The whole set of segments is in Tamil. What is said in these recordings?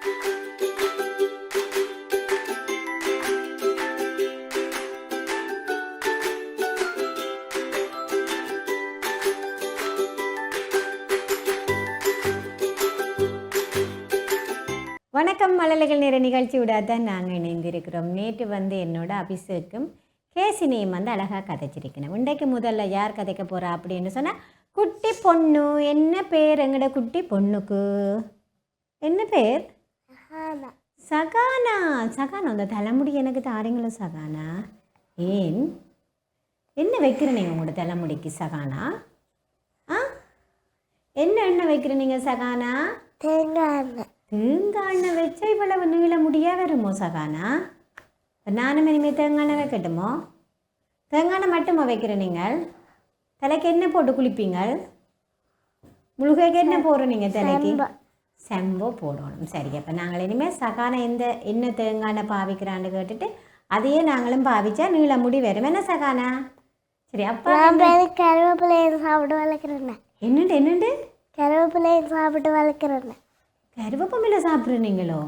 வணக்கம் மழலைகள் நேர நிகழ்ச்சியோட தான் நாங்கள் இணைந்திருக்கிறோம். நேற்று என்னோட அபிஷேக்கும் கேசினியும் அழகாக கதைச்சிருக்கணும். இன்றைக்கு முதல்ல யார் கதைக்க போகிறா அப்படின்னு சொன்னால் குட்டி பொண்ணு. என்ன பேர் எங்கட குட்டி பொண்ணுக்கு? என்ன பேர்? சகானா. சகானா அந்த தலைமுடி எனக்கு தாரீங்களோ சகானா? ஏன் என்ன வைக்கிற நீங்கள் உங்களோட தலைமுடிக்கு சகானா? என்ன எண்ணெய் வைக்கிற நீங்கள் சகானா? தேங்காய் எண்ணெய் வச்சா இவ்வளவு நீள முடியாக வருமோ சகானா? நானும் இனிமேல் தேங்காய் எண்ணெய் வைக்கட்டுமோ? தேங்காய் எண்ணெய் மட்டுமா வைக்கிற நீங்கள்? தலைக்கு என்ன போட்டு குளிப்பீங்கள்? முழுகைக்கு என்ன போடுறோம் நீங்கள் தலைக்கு? செம்போ போடணும். சரி, அப்போ நாங்கள் இனிமேல் சகானா என்ன தேங்காய் எண்ணெய் பாவிக்கிறான்னு கேட்டுட்டு அதையே நாங்களும் பாவிச்சா நீள முடி வரும். என்ன சகானா? சரி, அப்பா கருவேப்பிலையும் சாப்பிட்டு வளர்க்குறேன். என்னண்டு கருவேப்பிலையும் சாப்பிட்டு வளர்க்குறேன். கருவேப்பமில்லை சாப்பிட்றீங்களோ?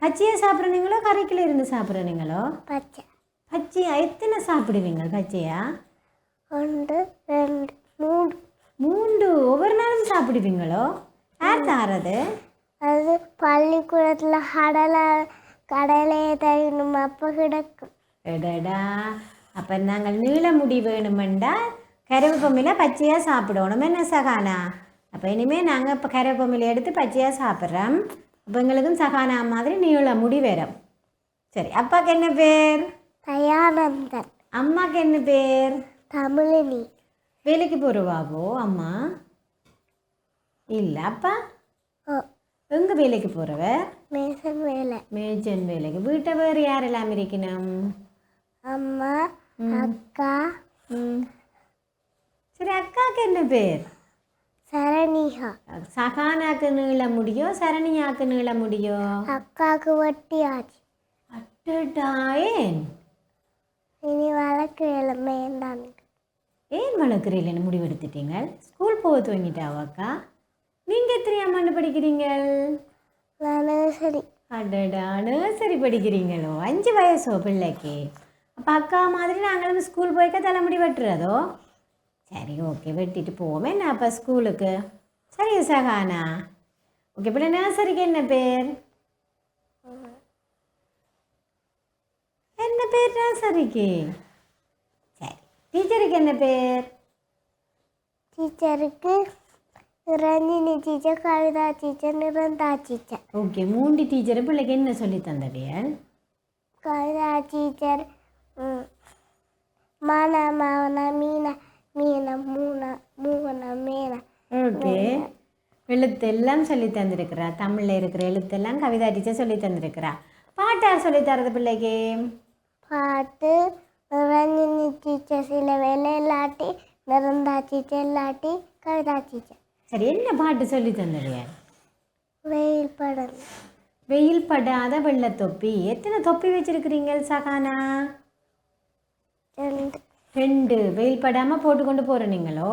பச்சையாக சாப்பிட்றீங்களோ கரைக்கில் இருந்து சாப்பிட்றீங்களோ? பச்சை. பச்சையா எத்தனை சாப்பிடுவீங்க? பச்சையா 1 2 3 ஒவ்வொரு நாளும் சாப்பிடுவீங்களோ? யார் தாரது? அது பள்ளிக்கூடத்தில் கடையிலேயே தரணும். அப்போ கிடக்கும். எடடா, அப்போ நாங்கள் நீள முடி வேணுமெண்டா கருவேப்பமில்லை பச்சையாக சாப்பிடணும். என்ன சகானா? அப்போ இனிமேல் நாங்கள் இப்போ கருவேப்பமில்லை எடுத்து பச்சையாக சாப்பிட்றோம். அப்போ எங்களுக்கும் சகானா மாதிரி நீள முடி வரும். சரி, அப்பாவுக்கு என்ன பேர்? தயானந்தன். அம்மாவுக்கு என்ன பேர்? தமிழினி. வேலைக்கு போகிறவாவோ அம்மா? இல்லை, அப்பா எங்கே வேலைக்கு போகிறவ? மேசன் வேலை. மேஜன் வேலைக்கு. வீட்டை வேறு யாரெல்லாம் இருக்கணும்? அம்மா, அக்கா. சரி, அக்காவுக்கு என்ன பேர்? சரணிகா. சகானாக்கு நீள முடியோ சரணியாக்கு நீள முடியோ? அக்காவுக்கு வட்டி ஆச்சு. ஏன் இனி வளர்க்குறேன் மேண்டான். ஏன் வளர்க்குறீங்களேன்னு முடிவெடுத்துட்டீங்க? ஸ்கூல் போக துவங்கிட்டாவா அக்கா? நீங்கள் எத்தனையாம் ஆண்டு படிக்கிறீங்க? நான் நர்சரி. அடடா, நர்சரி படிக்கிறீங்களோ? 5 வயசோ பிள்ளைக்கு? அப்போ அக்கா மாதிரி நாங்களும் ஸ்கூல் போய்க்க தலைமுடி வெட்டுறதோ? சரி, ஓகே, வெட்டிட்டு போவோமே என்ன அப்போ ஸ்கூலுக்கு. சரி சகானா, ஓகே. பிள்ளை நர்சரிக்கு என்ன பேர்? என்ன பேர் நர்சரிக்கு? சரி, டீச்சருக்கு என்ன பேர்? டீச்சருக்கு Ranjini teacher, Kavitha teacher, Nirantha teacher. Okay, 3 teacher பிள்ளைக்கு என்ன சொல்லி தந்தடியல்? கவிதா டீச்சர் மானா மாவனா மீனா மீனா மூணா மூவனா மேனா. ஓகே, எழுத்தெல்லாம் சொல்லி தந்திருக்கிறா. தமிழில் இருக்கிற எழுத்தெல்லாம் கவிதா டீச்சர் சொல்லி தந்திருக்கிறா. பாட்டு யார் சொல்லி தரது பிள்ளைக்கு? பாட்டு ரஞ்சினி டீச்சர் சில வேலை இல்லாட்டி, நிரந்தா டீச்சர் இல்லாட்டி கவிதா டீச்சர். சரி, என்ன பாட்டு சொல்லி தந்தடியா? வெயில் படம். வெயில் படாத வெள்ளை தொப்பி. எத்தனை தொப்பி வச்சிருக்கிறீங்க சகானா? 2. வெயில் படாமல் போட்டு கொண்டு போகிறீங்களோ?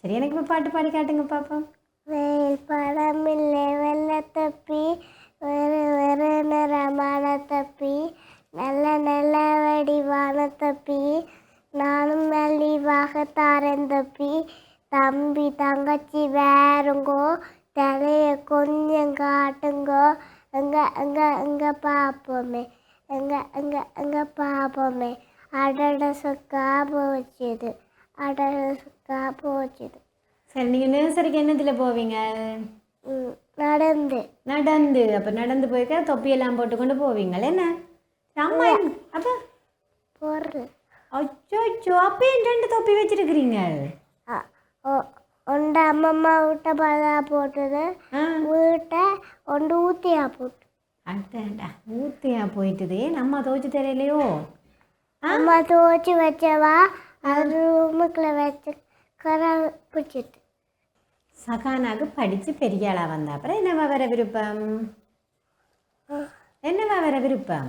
சரி, எனக்கு இப்போ பாட்டு பாடி காட்டுங்க பாப்போம். வெயில் படம் இல்லை வெள்ளை தொப்பி, வேறு வேறு நிறமான தொப்பி, நல்ல நல்ல வடிவான தொப்பி, நானும் மல்லிவாக தாரேன் தொப்பி, தம்பி தங்கச்சி வேறுங்கோ, தலையை கொஞ்சம் காட்டுங்கோ, எங்க பார்ப்போமே, எங்க பார்ப்போமே, அடட சொக்கா போச்சுது, அடட சொக்கா போச்சுது. சரி, நீங்கள் நர்சரிக்கு என்னத்தில் போவீங்க? நடந்து. அப்போ நடந்து போய்க்க தொப்பியெல்லாம் போட்டுக்கொண்டு போவீங்கள என்ன? அம்மா அப்போ போடுறது. அச்சோ, அப்பயும் 2 தொப்பி வச்சிருக்கிறீங்க? ஒன்று அம்மம்மா வீட்டை பழா போட்டது, வீட்டை ஒன்று ஊத்தியா போட்டு. அடடா, ஊத்தியா போயிட்டுதே. நம்ம துவைச்சு தெரியலையோ? அம்மா துவைச்சி வச்சவா அது ரூமுக்குள்ள வச்சு கரை பிடிச்சிட்டு. சகானாக்கு படித்து பெரிய ஆளாக வந்த அப்புறம் என்னவா வர விருப்பம்?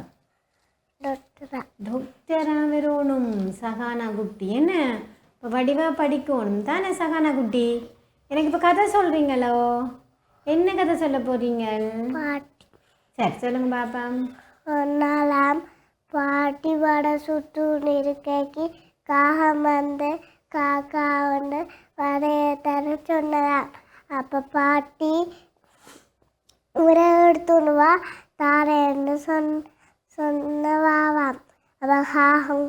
டாக்டரா வரணும் சகானா குட்டி. என்ன இப்போ வடிவாக படிக்கணும் தானே சகானா குட்டி? எனக்கு இப்போ கதை சொல்கிறீங்களோ? என்ன கதை சொல்ல போகிறீங்க? சரி சொல்லுங்க பாப்பா. ஒரு நாளாம் பாட்டி வடை சுட்டு இருக்கைக்கு காகம் வந்து காக்கா வந்து வடையை தர சொன்னதாம். அப்போ பாட்டி உரை எடுத்துன்னு வா தாரேன்னு சொன்னவாம். அப்போ காகம்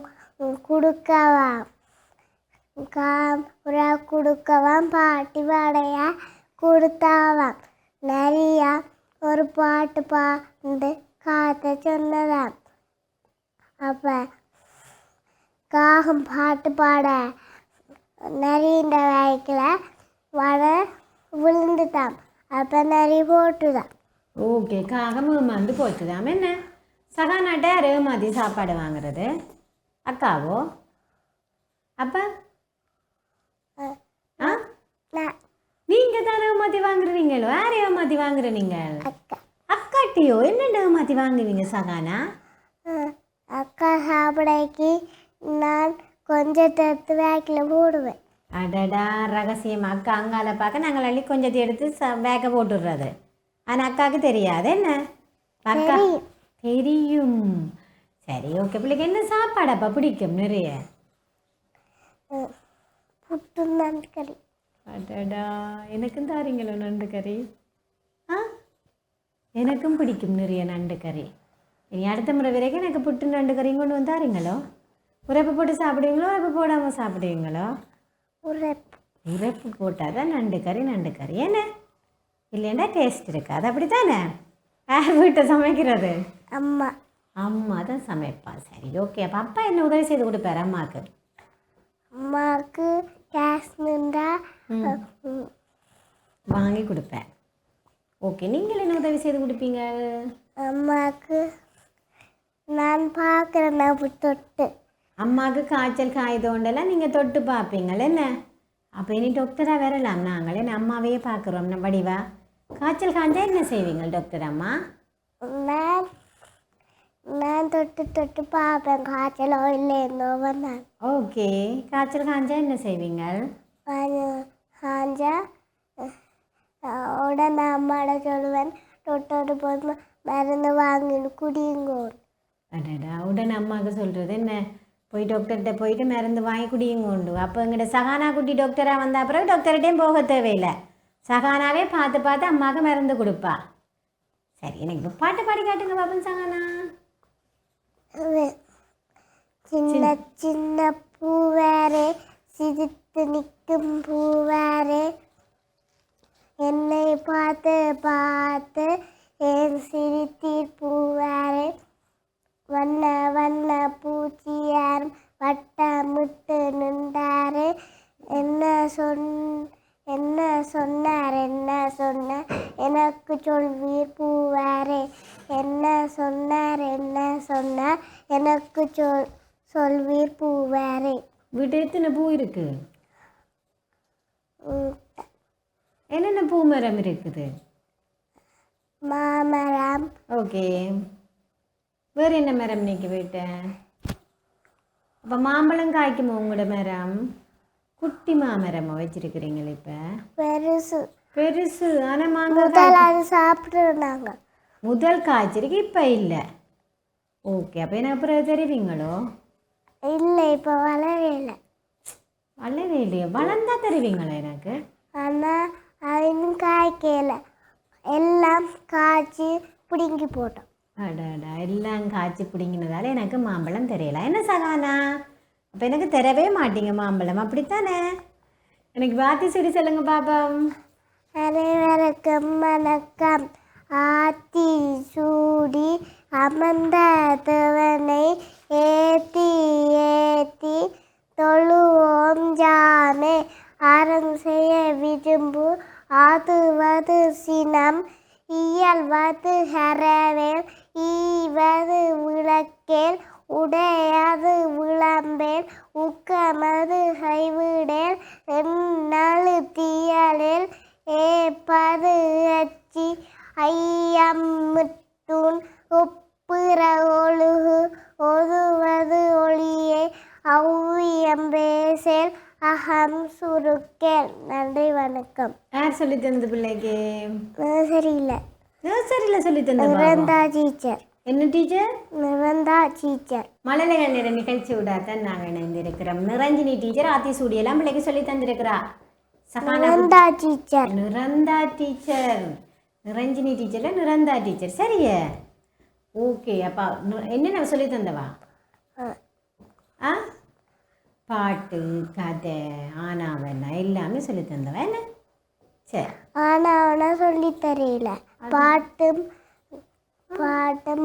கொடுக்கவாம். உரை கொடுக்கவாம் பாட்டி வடையை கொடுத்தாவாம். நிறையா ஒரு பாட்டு பாண்டு காத்த சொன்னதாம். அப்போ காகம் பாட்டு பாட நரிண்ட வாய்க்கில் வடை விழுந்துட்டான். அப்போ நரி போட்டுதான். ஓகே, காகம் ஏமாந்து போச்சுதாம். என்ன சகானாட்ட யார் ஏமாத்தி சாப்பாடு வாங்குறது? அக்காவோ? அப்போ நீங்கள் தானே ஏமாற்றி வாங்குறீங்களோ? யார் ஏமாற்றி வாங்குற நீங்கள்? அக்கா அக்காட்டியோ? என்னென்ன ஏமாற்றி வாங்குவீங்க சகானா? அக்கா சாப்பிடைக்கு நான் கொஞ்சத்தை எடுத்து வேக்கில் போடுவேன். அடடா, ரகசியம். அக்கா அங்கால பார்க்க நாங்கள் அள்ளி கொஞ்சத்தை எடுத்து வேக்க போட்டுடுறது. ஆனால் அக்காவுக்கு தெரியாது. என்ன அக்கா தெரியும். சரி, ஓகே. பிள்ளைக்கு என்ன சாப்பாடப்பா பிடிக்கும் நிறைய? புட்டு நண்டு கறி. அடடா, எனக்கும் தாரீங்களோ நண்டு கறி? ஆ, எனக்கும் பிடிக்கும் நிறைய நண்டு கறி. இனி அடுத்த முறை வரைக்கும் எனக்கு புட்டு நண்டு கறியும் கொண்டு வந்தாருங்களோ? உரைப்பு போட்டு சாப்பிடுவீங்களோ, உரைப்பு போடாமல் சாப்பிடுவீங்களோ? உரைப்பு போட்டால் தான் நண்டு கறி. என்ன இல்லைன்னா டேஸ்ட் இருக்காது. அப்படி தானே? யார் வீட்டை சமைக்கிறது? அம்மா தான் சமைப்பா. சரி, ஓகே. அப்போ அப்பா என்ன உதவி செய்து கொடுப்பாரு அம்மாவுக்கு கேஸ் நின்றா வாங்கி கொடுப்பேன். ஓகே, நீங்கள் என்ன உதவி செய்து கொடுப்பீங்க? அம்மாவுக்கு நான் பார்க்குறேன். தொட்டு அம்மாவுக்கு காய்ச்சல் காயுதோண்டெல்லாம் நீங்கள் தொட்டு பார்ப்பீங்கள். என்ன அப்போ இனி டாக்டராக வரலாம் நாங்கள். என்ன அம்மாவையே பார்க்குறோம். நம்ம வடிவா காய்ச்சல் காய்ஞ்சா என்ன செய்வீங்க டாக்டர் அம்மா? நான் தொட்டு பார்ப்பேன் காய்ச்சலோ இல்லைன்னோ வந்தான். ஓகே, காய்ச்சல் காய்ஞ்சா என்ன செய்வீங்க? காஞ்சா உடனே அம்மாட சொல்லுவேன் தொட்டு போது மருந்து வாங்கின்னு குடியுங்கோ. அடடா, உடனே அம்மாவுக்கு சொல்கிறது என்ன? போய் டாக்டர்கிட்ட போயிட்டு மருந்து வாங்கி குடியுங்கோண்டு. அப்போ எங்கிட்ட சகானா குட்டி டாக்டராக வந்த அப்புறம் டாக்டர்கிட்டையும் போக தேவையில்லை. சகானாவே பார்த்து அம்மாவுக்கு மருந்து கொடுப்பா. சரி, எனக்கு இப்போ பாட்டு பாடி காட்டுங்க பாப்பன் சகானா. சின்ன சின்ன பூவாரே சிரித்து நிற்கும் பூவாரே என்னை பார்த்து ஏன் சிரித்தீர் பூவாரே வண்ண வண்ண பூச்சியாரும் வட்டமிட்டு நின்றாரு என்ன சொன்னார் எனக்கு சொல்வீர் பூவாரே என்ன சொன்னார் எனக்கு சொல்வீர் பூவாரே. வீட்டு எத்தனை பூ இருக்கு? என்னென்ன பூ மரம் இருக்குது? மாமரம். ஓகே, வேறு என்ன மரம் நீக்கி போயிட்டேன்? அப்போ மாம்பழம் காய்க்குமா உங்களோட மரம்? குட்டி மாமரமாக வச்சிருக்கிறீங்களே? இப்போ பெருசு. ஆனால் மாங்காய் சாப்பிட்றாங்க. முதல் காய்ச்சிருக்கு, இப்போ இல்லை. ஓகே, அப்போ என்ன அப்புறம் தருவீங்களோ? இல்லை, இப்போ வளரல. இல்லையா? வளர்ந்தா தருவீங்களா எனக்கு? ஆனால் அது இன்னும் காய்க்கல. எல்லாம் காய்ச்சி பிடுங்கி போட்டோம். அடாடா, எல்லாம் காய்ச்சி பிடிங்கினதால எனக்கு மாம்பழம் தெரியல. என்ன சகானா, அப்போ எனக்கு தரவே மாட்டீங்க மாம்பழம், அப்படித்தானே? எனக்கு வாத்தி சொல்லி சொல்லுங்க பாப்பம். அனைவருக்கும் வணக்கம். ஆத்தி சூடி அமர்ந்த தேவனை ஏத்தி தொழுவோம் ஜாமே அறம் செய்ய விரும்பு ஆதுவது சினம் இயல்வது ஹரவேல் ஈவது விளக்கேல் உடையாது விளம்பேல் உக்கமது கைவிடேல் என்னாலு தீயலில் ஏப்பது அச்சி ஐயம்முத்தூன் ஒப்புற ஒழுகு ஒதுவது ஒளியே அவ்வியம்பேசேல் அகம் சுருக்கேல். நன்றி, வணக்கம். யார் சொல்லி தந்தது பிள்ளைக்கு? சரியில்லை. நர்சரியில் சொல்லி தந்த நிரந்தா டீச்சர். என்ன டீச்சர்? நிரந்தா டீச்சர். மழலைகள் நேர நிகழ்ச்சி விடாதான் நாங்கள் இணைந்திருக்கிறோம். நிரஞ்சினி டீச்சர் ஆத்திசூடியெல்லாம் பிள்ளைக்கு சொல்லி தந்திருக்கிறா. நிரந்தா டீச்சர். நிரந்தா டீச்சர், நிரஞ்சினி டீச்சர்ல நிரந்தா டீச்சர். சரியே, ஓகே. அப்பா என்னென்ன சொல்லி தந்தவா? ஆ, பாட்டு, கதை, ஆனாவண்ணா எல்லாமே சொல்லி தந்தவா என்ன? சரி. ஆனாவண்ணா சொல்லி தெரியல. பாட்டும்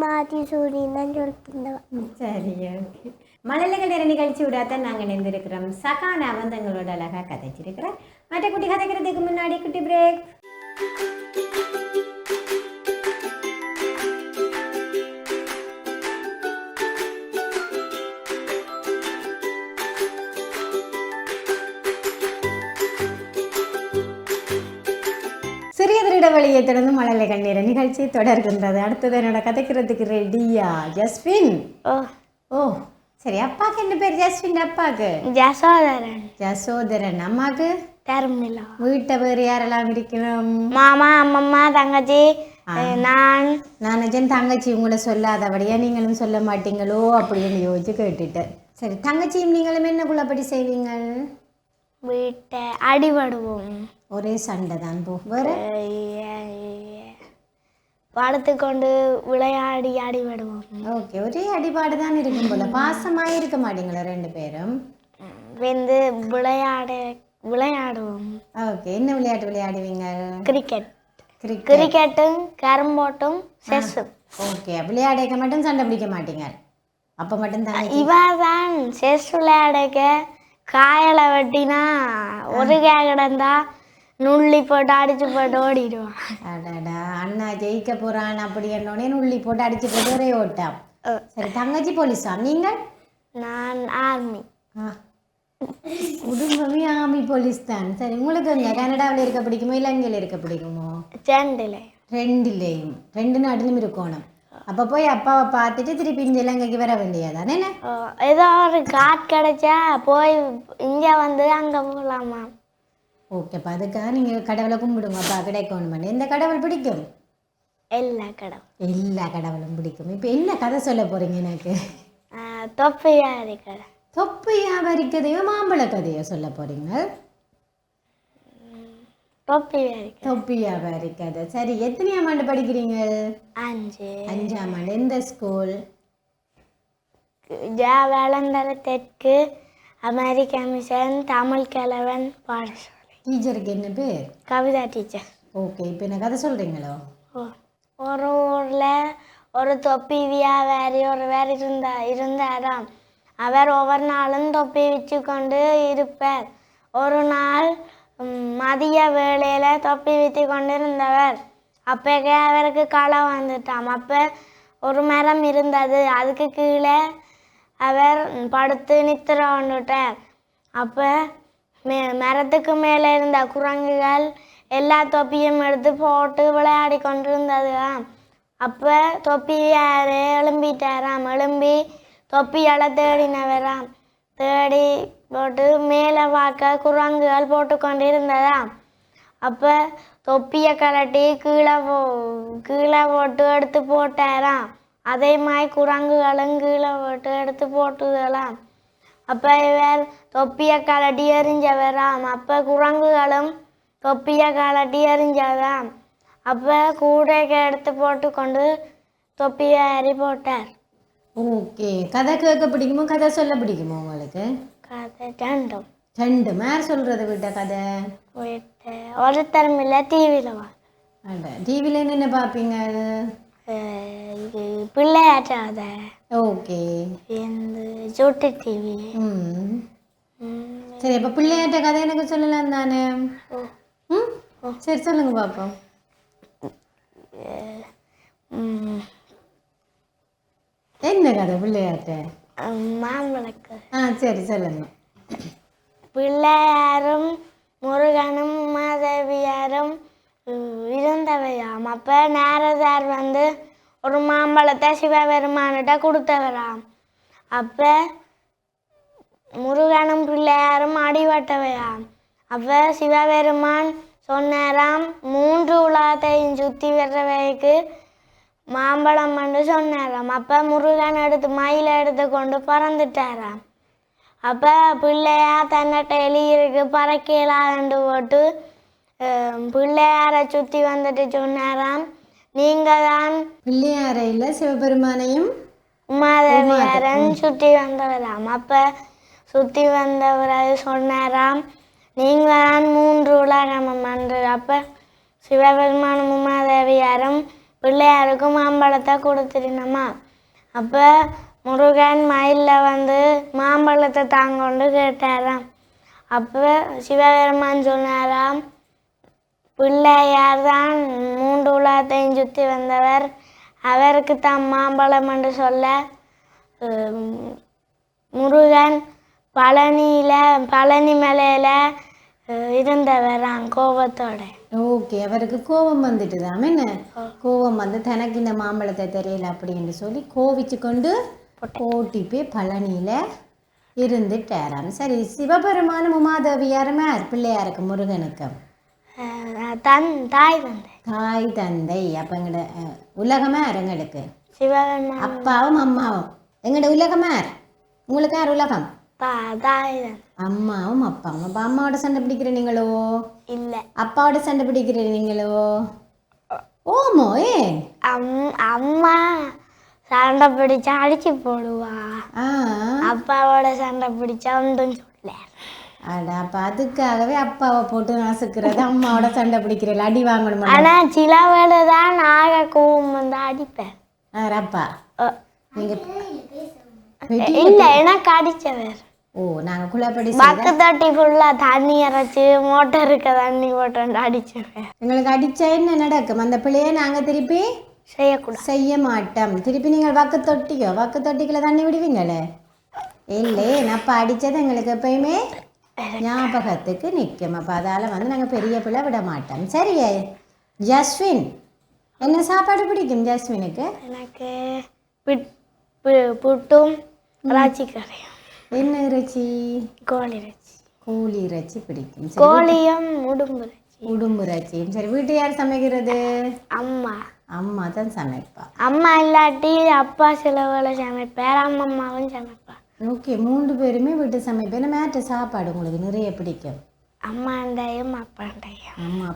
மாற்றி சூரியன் சொல்லி தந்தவா. சரி, ஓகே. மழலைகள் நேர நிகழ்ச்சி விடாதான் நாங்கள் இணைந்திருக்கிறோம். சகானா வந்து எங்களோட அழகாக கதைச்சிருக்கிறேன். மற்ற குட்டி கதைக்கிறதுக்கு முன்னாடி குட்டி பிரேக். சிறியதொரு இடைவெளியை தொடர்ந்து மழலைகள் நேர நிகழ்ச்சி தொடர்கின்றது. அடுத்தது என்னோட கதைக்கிறதுக்கு ரெடியா ஜஸ்வின்? ஓ சரி. அப்பாவுக்கு என்ன பேர்? ஜஸ்வின் அப்பாவுக்கு ஜசோதரன். ஜசோதரன். அம்மாவுக்கு தர்மிளா. வீட்டை வேறு யாரெல்லாம் இருக்கணும்? மாமா, அம்மம்மா, தங்கச்சி, நான் தங்கச்சி உங்களை சொல்லாதபடியா நீங்களும் சொல்ல மாட்டீங்களோ அப்படின்னு யோசிச்சு கேட்டுட்டேன். சரி, தங்கச்சியும் நீங்களும் என்னக்குள்ளப்படி செய்வீங்க? வீட்டை அடிபடுவோம். ஒரே சண்டை தான். போ வேற படுத்து கொண்டு விளையாடி அடிபடுவோம். ஓகே, ஒரே அடிபாடு தான் இருக்கும் போல. பாசமாக இருக்க மாட்டீங்களா ரெண்டு பேரும்? வந்து விளையாடுவோம். ஓகே, என்ன விளையாட்டு விளையாடுவீங்க? கிரிக்கெட். கிரிக்கெட்டும் கேரம் போர்டும் செஸ்ஸும். ஓகே, விளையாடக்க மட்டும் சண்டை பிடிக்க மாட்டீங்க? அப்போ மட்டும் தான் இவதான் செஸ் விளையாடக்க காயலை வெட்டினா ஒரு கிடந்தா நுள்ளி போட்டு அடிச்சு போட்டு ஓடிடுவான். அடாடா, அண்ணா ஜெயிக்க போறான் அப்படி என்னோடனே நுள்ளி போட்டு அடிச்சு போட்டு ஒரே ஓட்டம். சரி, தங்கச்சி போலீஸா? நீங்கள்? நான் ஆர்மி. குடும்பமே ஆர்மி போலீஸ் தான். சரி, உங்களுக்கு இங்கே கனடாவில் இருக்க பிடிக்குமோ இலங்கையில் இருக்க பிடிக்குமோ? ரெண்டுலேயும், ரெண்டு நாட்டிலும் இருக்கணும். அப்போ போய் அப்பாவை பார்த்துட்டு திருப்பி இந்த இலங்கைக்கு வர வேண்டியதானே? ஏதோ ஒரு காட் கிடைச்சா போய் இங்கே வந்து அங்கே போகலாமா? ஓகேப்பா, அதுக்காக நீங்கள் கடவுளை கும்பிடுங்க. அப்பா கிடைக்கணும். எந்த கடவுள் பிடிக்கும்? எல்லா கடவுளும் பிடிக்கும். இப்போ என்ன கதை சொல்ல போகிறீங்க எனக்கு? தொப்பி வியாபாரி. தொப்பி வியாபாரி கதையோ மாம்பழ கதையோ சொல்ல போகிறீங்க? தொப்பி வியாபாரி கதை. சரி, எத்தனையாம் ஆண்டு படிக்கிறீங்க? 5ஆம் ஆண்டு. எந்த ஸ்கூல்? வேளந்தர தெற்கு அமெரிக்க மிஷன் தமிழ் கலவன் பாடசாலை. டீச்சருக்கு என்ன பேர்? கவிதா டீச்சர். ஓகே, இப்போ என்ன கதை சொல்கிறீங்களோ? ஒரு ஊரில் ஒரு தொப்பி வியாபாரி ஒருவர் இருந்தாராம். அவர் ஒவ்வொரு நாளும் தொப்பி வச்சு கொண்டு இருப்பார். ஒரு நாள் மதிய வேளையில் தொப்பி விற்று கொண்டு இருந்தவர். அப்போக்கே அவருக்கு களை வந்துட்டான். அப்போ ஒரு மரம் இருந்தது, அதுக்கு கீழே அவர் படுத்து நித்திர கொண்டுட்டார். அப்போ மரத்துக்கு மேலே இருந்த குரங்குகள் எல்லா தொப்பியும் எடுத்து போட்டு விளையாடி கொண்டிருந்தது. அப்போ தொப்பி எழும்பிட்டாராம். எழும்பி தொப்பியால் தேடினவராம். தேடி போட்டு மேலே பார்க்க குரங்குகள் போட்டு கொண்டிருந்ததா. அப்போ தொப்பியை கலட்டி கீழே போட்டு எடுத்து போட்டாராம். அதே மாதிரி குரங்குகளும் கீழே போட்டு எடுத்து போட்டுதலாம். அப்போ இவர் தொப்பியை கலட்டி எறிஞ்சவராம். அப்போ குரங்குகளும் தொப்பியை கலட்டி எறிஞ்சதாம். அப்போ கூடைக்கு எடுத்து போட்டு கொண்டு தொப்பியை ஏறி போட்டார். ஓகே, கதை கேட்க பிடிக்குமோ கதை சொல்ல பிடிக்குமோ உங்களுக்கு? கதை ரெண்டும். ரெண்டும். யார் சொல்கிறது வீட்டை கதை? ஒருத்தரும் இல்லை, டிவியில் வா. டிவியில் என்னென்ன பார்ப்பீங்க? இது பிள்ளையாட்டாத. ஓகே, இந்த சுட்டி டிவி. சரி, அப்போ பிள்ளையாட்ட கதை எனக்கு சொல்லலாம் தானே? சரி, சொல்லுங்க பார்ப்போம். என்ன கதை பிள்ளையாட்ட? மாம்பழக்கு. சரி, சொல்லுங்க. பிள்ளையாரும் முருகனும் மாதவியாரும் இருந்தவையாம். அப்போ நாரதார் வந்து ஒரு மாம்பழத்தை சிவபெருமானிட்ட கொடுத்தவராம். அப்போ முருகனும் பிள்ளையாரும் அடிபட்டவையாம். அப்போ சிவபெருமான் சொன்னாராம் 3 உலகத்தையும் சுற்றி வர்றவைக்கு மாம்பழம் வந்து சொன்னாராம். அப்போ முருகன் எடுத்து மயிலை எடுத்து கொண்டு பறந்துட்டாராம். அப்போ பிள்ளையா தன்னிட்ட எலியிருக்கு பறக்கலான்னு போட்டு பிள்ளையாரை சுற்றி வந்துட்டு சொன்னாராம், நீங்கள் தான் பிள்ளையாரையில் சிவபெருமானையும் உமாதேவியாரன் சுற்றி வந்தவராம். அப்போ சுற்றி வந்தவரை சொன்னாராம், நீங்கள் தான் 3 உலகமும் என்று. அப்போ சிவபெருமானும் உமாதேவியாரும் பிள்ளையாருக்கும் மாம்பழத்தை கொடுத்துருந்தோமா. அப்போ முருகன் மயிலில் வந்து மாம்பழத்தை தாங்கொண்டு கேட்டாராம். அப்போ சிவபெருமான் சொன்னாராம், பிள்ளையார் தான் 3 உலகத்தையும் சுற்றி வந்தவர், அவருக்கு தான் மாம்பழம் என்று சொல்ல முருகன் பழனி மலையில் இருந்தவரான் கோபத்தோட. ஓகே, அவருக்கு கோபம் வந்துட்டு தான் என்ன, கோபம் வந்து தனக்கு இந்த மாம்பழத்தை தெரியல அப்படின்னு சொல்லி கோவிச்சு கொண்டு ஓட்டி போய் பழனியில் இருந்துட்டாராம். சரி, சிவபெருமானும் உமாதேவியாருமே பிள்ளையாருக்கு முருகனுக்கு தாய் தந்தை. அப்போ எங்கட உலகமே எங்களுக்கு சிவபெருமான் அப்பாவும் அம்மாவும். எங்கட உலகமே உங்களுக்கு யார் உலகம்? அம்மாவும் அப்பாவும். அப்போ அம்மாவோட சண்டை பிடிக்கிற நீங்களோ? இல்லை. அப்பாவோட சண்டை பிடிக்கிற நீங்களோ? ஓமோ ஏன்? அம்மா சண்டை பிடிச்சா அடிச்சு போடுவா, அப்பாவோட சண்டை பிடிச்சா ஒன்றும் சொல்ல. அடா, அப்போ அதுக்காகவே அப்பாவை போட்டு நசுக்கிறது, அம்மாவோட சண்டை பிடிக்கிறீங்க, அடி வாங்கணும். ஆனால் சில வேலை தான் நாக கோவம் வந்து அடிப்பேன். அப்பா நீங்கள் இல்லை, எனக்கு அடித்தவர். ஓ, நாங்கள் குழப்படி பக்கு தட்டி ஃபுல்லாக தண்ணி இறைச்சி மோட்டருக்கு தண்ணி போட்டு அடிச்சுவேன். எங்களுக்கு அடித்தா என்ன நடக்கும்? அந்த பிள்ளையை நாங்கள் திருப்பி செய்ய மாட்டோம். திருப்பி நீங்கள் வக்கு தொட்டிக்குள்ள தண்ணி விடுவீங்களே? இல்லை, அப்போ அடித்தது எங்களுக்கு எப்பயுமே ஞாபகத்துக்கு நிற்கும். அப்போ அதால் வந்து நாங்கள் பெரிய பிள்ளை விட மாட்டோம். சரியா ஜஸ்வின், என்ன சாப்பாடு பிடிக்கும் ஜஸ்வினுக்கு? எனக்கு புட்டும் இறைச்சி கறியும். என்ன இறைச்சி? கோழி இறைச்சி பிடிக்கும். கோழியும் உடும்பு இறைச்சியும். சரி, வீட்டு யார் சமைக்கிறது? அம்மா தான் சமைப்பா. அம்மா இல்லாட்டி அப்பா சில வேலை சமைப்பார், அம்மாவும் சமைப்பா. ஓகே, 3 பேருமே வீட்டு சமைப்பேன். மேட்ட சாப்பாடு உங்களுக்கு நிறைய பிடிக்கும்? அம்மாண்டையும் அப்பாண்டையும். அம்மா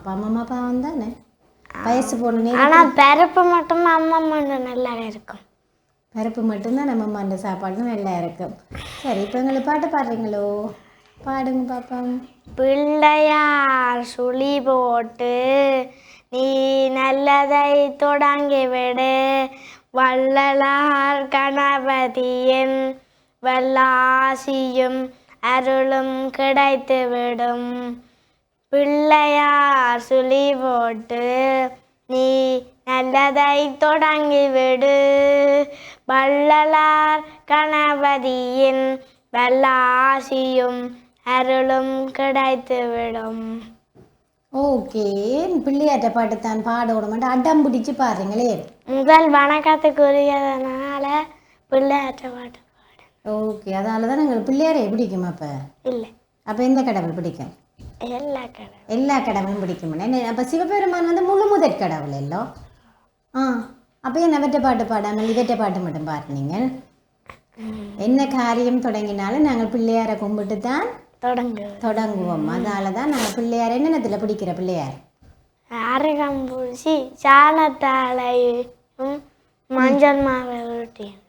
பாவம் தானே, வயசு போன. ஆனால் பருப்பு மட்டும் அம்மா நல்லா இருக்கும். பருப்பு மட்டும்தான் நம்ம அம்மாண்ட சாப்பாடு நல்லா இருக்கும். சரி, இப்போ எங்களுக்கு பாட்டு பாடுறீங்களோ? பாடுங்க பாப்போம். பிள்ளையார் சுழி போட்டு நீ நல்லதை தொடங்கி விடு, வள்ளலார் கணபதியின் வல்லாசியும் அருளும் கிடைத்து விடும். பிள்ளையார் சுழி போட்டு நீ நல்லதை தொடங்கி விடு, வள்ளலார் கணபதியின் வல்லாசியும் அருளும் கிடைத்து விடும். ஓகே, பிள்ளையாட்ட பாட்டு தான் பாடோட மாட்டேன், அடம் பிடிச்சி பாடுறீங்களே. முதல் வணக்கத்துக்குரியதுனால பிள்ளையாட்ட பாட்டு பாடு. ஓகே, அதால தான் எங்களுக்கு பிள்ளையாரே பிடிக்கும். அப்போ இல்லை, அப்போ எந்த கடவுள் பிடிக்கும்? எல்லா கடவுளும் பிடிக்கும். அப்போ சிவபெருமான் வந்து முழு முதற் கடவுள் எல்லாம். அப்போ என்ன வெட்ட பாட்டு பாடாமல் இவற்றை பாட்டு மட்டும் பாடுனீங்க? என்ன காரியம் தொடங்கினாலும் நாங்கள் பிள்ளையாரை கும்பிட்டு தான் தொடங்குவோம். அதால தான் நாங்கள் பிள்ளையார் என்னென்னத்தில் பிடிக்கிற பிள்ளையார்? அரைகம்பூசி சாணத்தாலையும் மஞ்சள் மாவை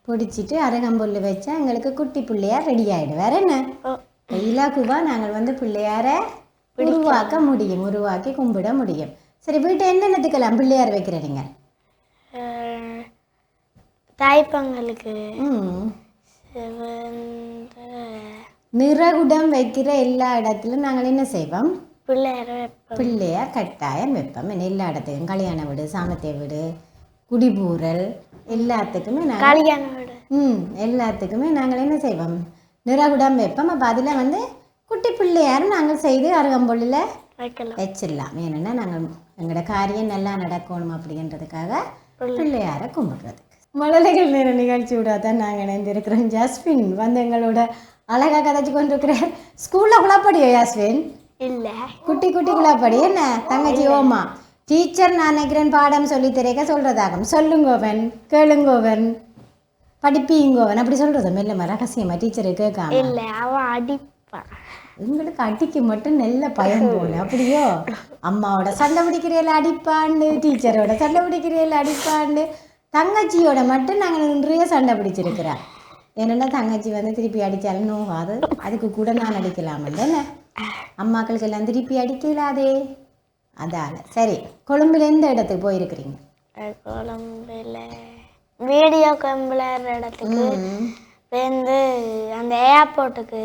பிடிச்சிட்டு அரைகம்புல் வச்சா எங்களுக்கு குட்டி பிள்ளையார் ரெடி ஆகிடும். வேற என்ன இலகுவா நாங்கள் வந்து பிள்ளையாரை உருவாக்கி கும்பிட முடியும். சரி, வீட்டை என்னென்னத்துக்கெல்லாம் பிள்ளையார் வைக்கிறீங்க? தாய்ப்பங்களுக்கு நிறகுடம் வைக்கிற எல்லா இடத்துலையும் நாங்கள் என்ன செய்வோம்? பிள்ளையார் கட்டாயம் வைப்போம். எல்லா இடத்துக்கும், கல்யாண வீடு, சாமத்திய வீடு, குடிபூரல் எல்லாத்துக்குமே எல்லாத்துக்குமே நாங்கள் என்ன செய்வோம்? நிறகுடம் வைப்போம். அப்போ அதில் வந்து குட்டி பிள்ளையார் நாங்கள் செய்து அருகம்பொழில் வச்சிடலாம். ஏன்னா நாங்கள் எங்களோட காரியம் நல்லா நடக்கணும் அப்படின்றதுக்காக பிள்ளையாரை கும்பிடுறதுக்கு. மழலைகள் நேர நிகழ்ச்சியோட தான் நாங்கள் இணைந்திருக்கிறோம். ஜஸ்வின் வந்து எங்களோட அழகாக கதைச்சு கொண்டு இருக்கிறார். ஸ்கூலில் குழப்படியோ ஜஸ்வின்? இல்ல குட்டி குட்டிக்குள்ளாப்படி என்ன தங்கச்சி ஓமா டீச்சர் நான் நினைக்கிறேன் பாடம் சொல்லி தரேக்க சொல்கிறதாகும் சொல்லுங்கோவன் கேளுங்கோவன் படிப்பீங்கோவன் அப்படி சொல்கிறது மெல்லமா ரகசியமாக டீச்சரை கேட்காம இல்ல அவ அடிப்பா உங்களுக்கு அடிக்கு மட்டும் நல்ல பயம் போல அப்படியோ அம்மாவோட சண்டை பிடிக்கிறீல அடிப்பாண்டு டீச்சரோட சண்டை பிடிக்கிறீல அடிப்பாண்டு தங்கச்சியோட மட்டும் நாங்கள் நிறைய சண்டை பிடிச்சிருக்கிறேன் என்னென்னா தங்கச்சி வந்து திருப்பி அடித்தாலும் நோகாது அதுக்கு கூட நான் அடிக்கலாமல்ல என்ன அம்மாக்களுக்கு எல்லாம் திருப்பி அடிக்கலாதே அதால சரி கொழும்புல எந்த இடத்துக்கு போயிருக்கிறீங்க கொழம்புல வீடியோ கம்பளர் இடத்துக்கு வந்து அந்த ஏர்போர்ட்டுக்கு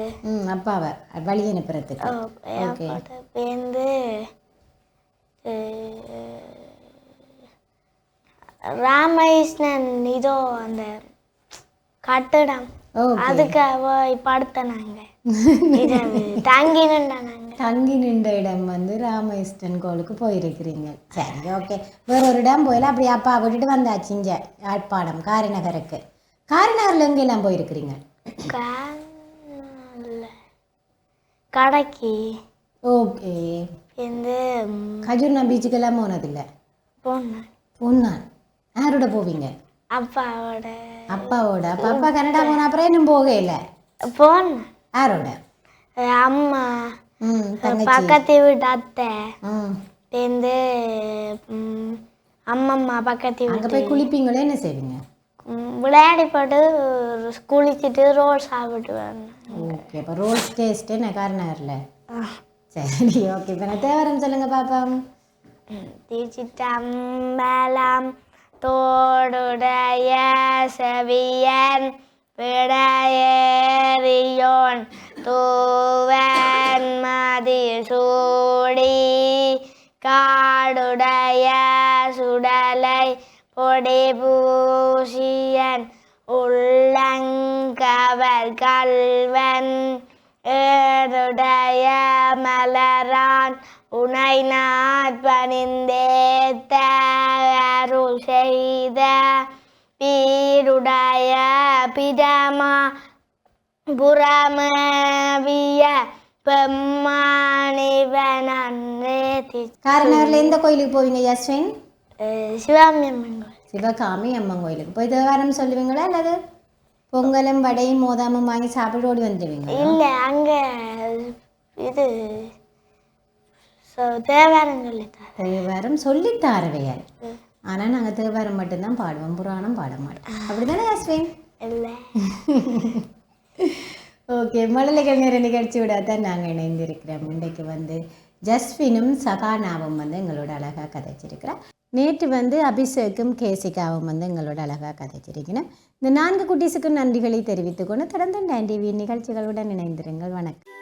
அப்பாவை வழி அனுப்புறதுக்கு ஏர்போர்ட்டுக்கு வந்து ராமகிருஷ்ணன் இதோ அந்த கட்டடம் அதுக்கு போய் படுத்தனாங்க தங்கி நின்றாங்க தங்கி நின்ற இடம் வந்து ராமகிருஷ்ணன் கோளுக்கு போயிருக்கிறீங்க சரி ஓகே வேற ஒரு இடம் போயில அப்படி அப்பா விட்டுட்டு வந்தாச்சு இங்க யாழ்ப்பாணம் காரிநகருக்கு காரிநகரில் எங்கெல்லாம் போயிருக்கிறீங்க கடைக்கு ஓகே வந்து கஜூர்னா பீச்சுக்கெல்லாம் போனதில்லை போனான் யாரோட போவீங்க அப்பாவோட அப்பா அப்பா கனடா போன அப்புறம் இன்னும் போகல போனேன் யாரோட அம்மா பக்கத்து வீட்டு அத்தை வந்து அம்மம்மா பக்கத்து அங்கே போய் குளிப்பீங்களே என்ன செய்வீங்க விளையாடி போட்டு குளிச்சுட்டு ரோல் சாப்பிட்டு வரணும் ஓகே அப்போ ரோல்ஸ் டேஸ்ட்டு என்ன காரிநகரில் சரி ஓகே இப்போ நான் தேவரம் சொல்லுங்க பாப்போம் திருச்சிற்றம்பலம் தோடுடைய செவியன் விடையேறியோன் தூவன் மதி சூடி காடுடைய சுடலை பொடி பூசியன் உள்ளங்கவர் கல்வன் ஏடுடைய மலரான் உனை நாற்பணிந்தேத்த அருள் செய்த பீருடைய பிடமா புறமவிய பெம்மானிவனே காரிநகரில் எந்த கோயிலுக்கு போவீங்க யஸ்வின் சிவகாமி அம்மன் கோயில் சிவகாமி அம்மன் கோயிலுக்கு போய் தேவாரம் சொல்லுவீங்களா அல்லது பொங்கலும் வடையும் மோதாமும் வாங்கி சாப்பிட்டு ஓடி வந்துடுவீங்க இல்லை அங்கே இது தேவாரம் சொல்லித்தார் தேவாரம் சொல்லித்தாரவையால் ஆனால் நாங்கள் தேவாரம் மட்டும்தான் பாடுவோம் புராணம் பாட மாட்டோம் அப்படிதானே யஸ்வின் இல்லை ஓகே மழலைகள் நேர நிகழ்ச்சி விட தான் நாங்கள் இணைந்திருக்கிறோம் இன்றைக்கு வந்து ஜஸ்வினும் சகானாவும் வந்து எங்களோட அழகாக கதைச்சிருக்கிறோம் நேற்று வந்து அபிஷேக்கும் கேசிகாவும் வந்து எங்களோட அழகாக கதைச்சிருக்கிறேன் இந்த 4 குட்டீஸுக்கும் நன்றிகளை தெரிவித்துக்கொண்டு தொடர்ந்து டிவி நிகழ்ச்சிகளுடன் இணைந்திருங்கள் வணக்கம்